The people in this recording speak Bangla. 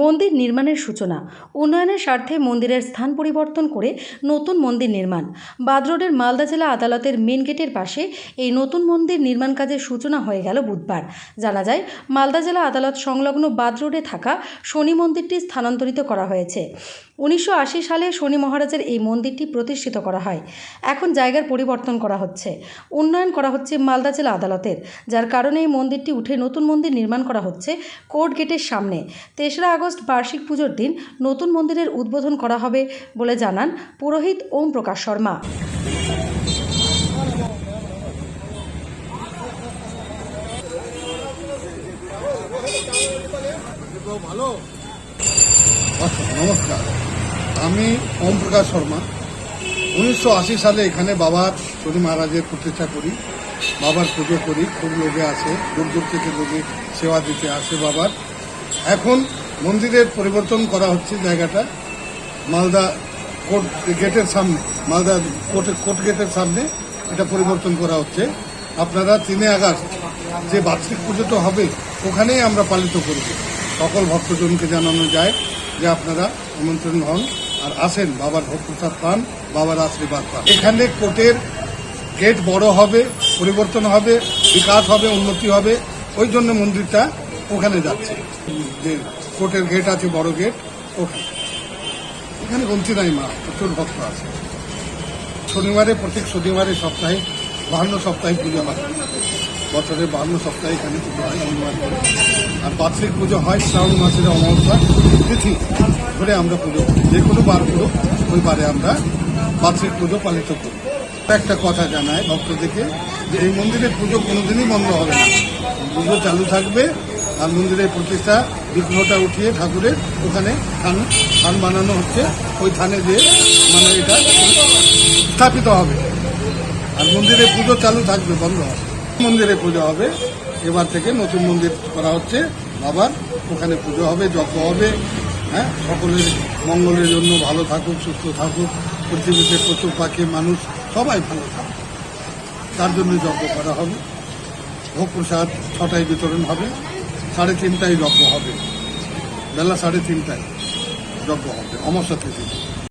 মন্দির নির্মাণের সূচনা। উন্নয়নের স্বার্থে মন্দিরের স্থান পরিবর্তন করে নতুন মন্দির নির্মাণ। বাদ রোডের মালদা জেলা আদালতের মেন গেটের পাশে এই নতুন মন্দির নির্মাণ কাজের সূচনা হয়ে গেল বুধবার। জানা যায়, মালদা জেলা আদালত সংলগ্ন বাদ রোডে থাকা শনি মন্দিরটি স্থানান্তরিত করা হয়েছে। 1980 সালে শনি মহারাজের এই মন্দিরটি প্রতিষ্ঠিত করা হয়। এখন জায়গার পরিবর্তন করা হচ্ছে, উন্নয়ন করা হচ্ছে মালদা জেলা আদালতের, যার কারণে এই মন্দিরটি উঠে নতুন মন্দির নির্মাণ করা হচ্ছে কোর্ট গেটের সামনে। 3রা আগস্ট বার্ষিক পুজোর দিন নতুন মন্দিরের উদ্বোধন করা হবে বলে জানান পুরোহিত ওম প্রকাশ শর্মা। নমস্কার, আমি ওম প্রকাশ শর্মা। 1980 সালে এখানে বাবার শনি মহারাজের প্রতিষ্ঠা করি, বাবার পুজো করি। খুব লোকে আসে, দূর দূর থেকে লোকে সেবা দিতে আসে বাবার। এখন মন্দিরের পরিবর্তন করা হচ্ছে জায়গাটা মালদা কোর্ট গেটের সামনে, মালদা কোর্ট গেটের সামনে এটা পরিবর্তন করা হচ্ছে। আপনারা 3 আগস্ট যে বার্ষিক পুজোটা হবে ওখানেই আমরা পালিত করব। সকল ভক্তজনকে জানানো যায় যে আপনারা আমন্ত্রণ হন আর আসেন, বাবার ভোগ প্রসাদ পান, বাবার আশীর্বাদ পান। এখানে কোর্টের গেট বড় হবে, পরিবর্তন হবে, বিকাশ হবে, উন্নতি হবে। ওই জন্য মন্দিরটা ওখানে যাচ্ছে। যে কোর্টের গেট আছে, বড় গেট, ওখানে এখানে গন্তি নাই মা, প্রচুর ভক্ত আছে। শনিবারে, প্রত্যেক শনিবারে সপ্তাহে 52 সপ্তাহে পুজো হয়। বছরে 52 সপ্তাহে এখানে পুজো হয় শনিবার করে। আর বার্ষিক পুজো হয় শ্রাবণ মাসের অমাবস্যা তিথি ধরে আমরা পুজো করি। যে কোনো বার পুজো ওই বারে আমরা বার্ষিক পুজো পালিত করি। একটা কথা জানায় ভক্তদেরকে যে এই মন্দিরের পুজো কোনোদিনই বন্ধ হবে না, পুজো চালু থাকবে। আর মন্দিরের প্রতিষ্ঠা বিগ্রহটা উঠিয়ে ঠাকুরের ওখানে থান বানানো হচ্ছে, ওই থানে যে মানে এটা স্থাপিত হবে। আর মন্দিরের পুজো চালু থাকবে, বন্ধ হবে। মন্দিরে পুজো হবে, এবার থেকে নতুন মন্দির করা হচ্ছে বাবার, ওখানে পুজো হবে, যজ্ঞ হবে। হ্যাঁ, সকলের মঙ্গলের জন্য, ভালো থাকুক, সুস্থ থাকুক, পৃথিবীতে পশু পাখি মানুষ সবাই ভালো থাকুক, তার জন্য যজ্ঞ করা হবে। ভোগ প্রসাদ 6টায় বিতরণ হবে, 3:30টায় যজ্ঞ হবে, বেলা 3:30টায় যজ্ঞ হবে অমাবস্যা তিথি।